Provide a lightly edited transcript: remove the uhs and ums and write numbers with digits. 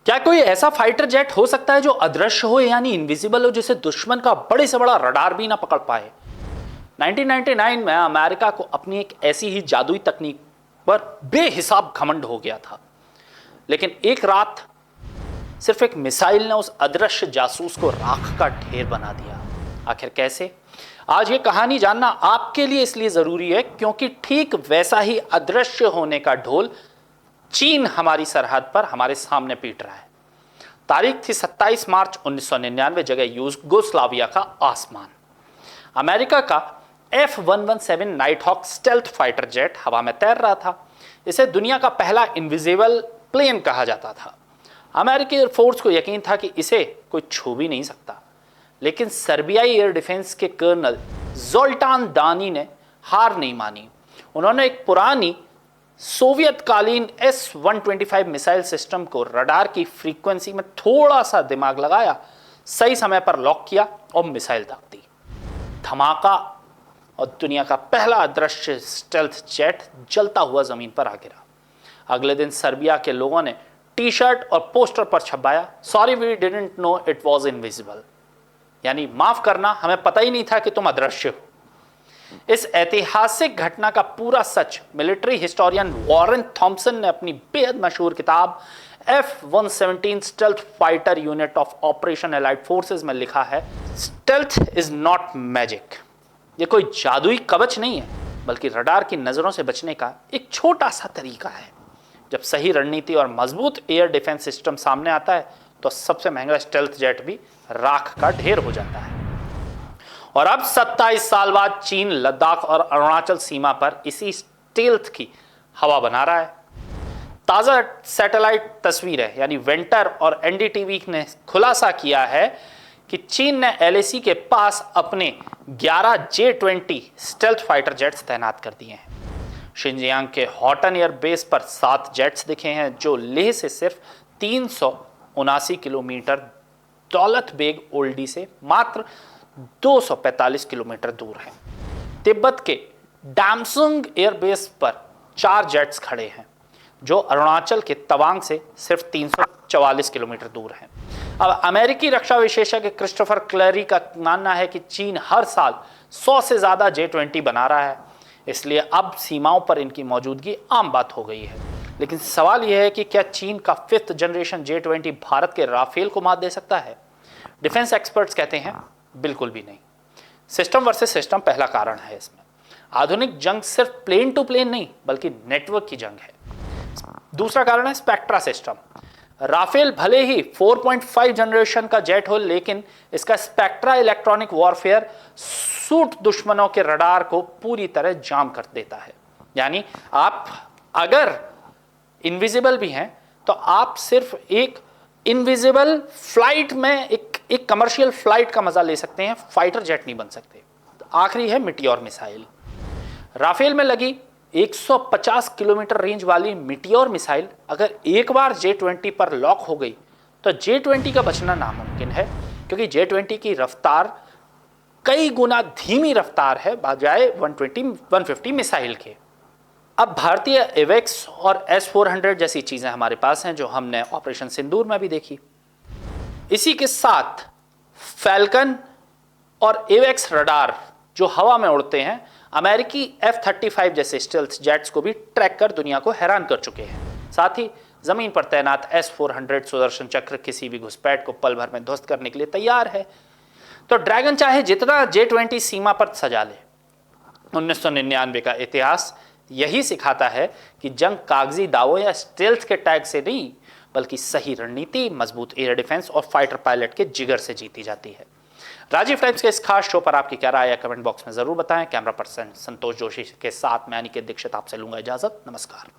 क्या कोई ऐसा फाइटर जेट हो सकता है जो अदृश्य हो यानी इनविजिबल हो, जिसे दुश्मन का बड़े से बड़ा रडार भी ना पकड़ पाए? 1999 में अमेरिका को अपनी एक ऐसी ही जादुई तकनीक पर बेहिसाब घमंड हो गया था, लेकिन एक रात सिर्फ एक मिसाइल ने उस अदृश्य जासूस को राख का ढेर बना दिया। आखिर कैसे? आज ये कहानी जानना आपके लिए इसलिए जरूरी है क्योंकि ठीक वैसा ही अदृश्य होने का ढोल चीन हमारी सरहद पर हमारे सामने पीट रहा है। तारीख थी 27 मार्च 1999, जगह यूगोस्लाविया का आसमान। अमेरिका का F-117 night hawk stealth fighter jet हवा में तैर रहा था। इसे दुनिया का पहला इनविजिबल प्लेन कहा जाता था। अमेरिकी एयरफोर्स को यकीन था कि इसे कोई छू भी नहीं सकता, लेकिन सर्बियाई एयर डिफेंस के कर्नल जोल्टान दानी ने हार नहीं मानी। उन्होंने एक पुरानी सोवियत कालीन S-125 मिसाइल सिस्टम को रडार की फ्रीक्वेंसी में थोड़ा सा दिमाग लगाया, सही समय पर लॉक किया और मिसाइल दाग दी। धमाका, और दुनिया का पहला अदृश्य स्टेल्थ जेट जलता हुआ जमीन पर आ गिरा। अगले दिन सर्बिया के लोगों ने टी शर्ट और पोस्टर पर छपाया, sorry we didn't know it was invisible, यानी माफ करना, हमें पता ही नहीं था कि तुम अदृश्य हो। इस ऐतिहासिक घटना का पूरा सच मिलिट्री हिस्टोरियन वॉरेन थॉम्सन ने अपनी बेहद मशहूर किताब F-117 stealth fighter unit of operation allied forces में लिखा है। Stealth is not magic. यह कोई जादुई कवच नहीं है, बल्कि रडार की नजरों से बचने का एक छोटा सा तरीका है। जब सही रणनीति और मजबूत एयर डिफेंस सिस्टम सामने आता है तो सबसे महंगा स्टेल्थ जेट भी राख का ढेर हो जाता है। और अब 27 साल बाद चीन लद्दाख और अरुणाचल सीमा पर इसी स्टेल्थ की हवा बना रहा है। ताजा सैटेलाइट तस्वीरें यानी वेंटर और एनडीटीवी ने खुलासा किया है कि चीन ने एलएसी के पास अपने 11 J-20 स्टेल्थ फाइटर जेट्स तैनात कर दिए हैं। शिनजियांग के हॉटन एयर बेस पर 7 जेट्स दिखे हैं जो लेह से सिर्फ 379 किलोमीटर, दौलत बेग ओल्डी से मात्र 245 किलोमीटर दूर है। तिब्बत के डामसुंग एयरबेस पर 4 जेट्स खड़े हैं जो अरुणाचल के तवांग से सिर्फ 344 किलोमीटर दूर हैं। अब अमेरिकी रक्षा विशेषज्ञ क्रिस्टोफर क्लेरी का मानना है कि चीन हर साल 100 से ज्यादा J-20 बना रहा है, इसलिए अब सीमाओं पर इनकी मौजूदगी आम बात हो गई है। लेकिन सवाल यह है कि क्या चीन का 5th जनरेशन J-20 भारत के राफेल को मात दे सकता है? डिफेंस एक्सपर्ट्स कहते हैं बिल्कुल भी नहीं। सिस्टम वर्सेस सिस्टम पहला कारण है इसमें। आधुनिक जंग सिर्फ प्लेन टू प्लेन नहीं बल्कि नेटवर्क की जंग है। दूसरा कारण है स्पेक्ट्रा सिस्टम। राफेल भले ही 4.5 जनरेशन का जेट हो, लेकिन इसका स्पेक्ट्रा इलेक्ट्रॉनिक वॉरफेयर सूट दुश्मनों के रडार को पूरी तरह जाम कर देता है। यानी आप अगर इनविजिबल भी हैं तो आप सिर्फ एक इनविजिबल फ्लाइट में एक कमर्शियल फ्लाइट का मजा ले सकते हैं, फाइटर जेट नहीं बन सकते। आखिरी है मिटियोर मिसाइल। राफेल में लगी 150 किलोमीटर रेंज वाली मिटियोर मिसाइल अगर एक बार J-20 पर लॉक हो गई तो J-20 का बचना नामुमकिन है, क्योंकि J-20 की रफ्तार कई गुना धीमी रफ्तार है बजाय 150 मिसाइल के। अब भारतीय एवेक्स और S-400 जैसी चीजें हमारे पास हैं जो हमने ऑपरेशन सिंदूर में भी देखी। इसी के साथ फैल्कन और एवेक्स रडार जो हवा में उड़ते हैं अमेरिकी F-35 जैसे स्टेल्थ जेट्स को भी ट्रैक कर दुनिया को हैरान कर चुके हैं। साथ ही जमीन पर तैनात S-400 सुदर्शन चक्र किसी भी घुसपैठ को पल भर में ध्वस्त करने के लिए तैयार है। तो ड्रैगन चाहे जितना J-20 सीमा पर सजा ले, 1999 का इतिहास यही सिखाता है कि जंग कागजी दावों या स्टेल्थ के टैग से नहीं बल्कि सही रणनीति, मजबूत एयर डिफेंस और फाइटर पायलट के जिगर से जीती जाती है। राजीव टाइम्स के इस खास शो पर आपकी क्या राय है कमेंट बॉक्स में जरूर बताएं। कैमरा पर्सन संतोष जोशी के साथ मैं अनिकेत दीक्षित आपसे लूंगा इजाजत। नमस्कार।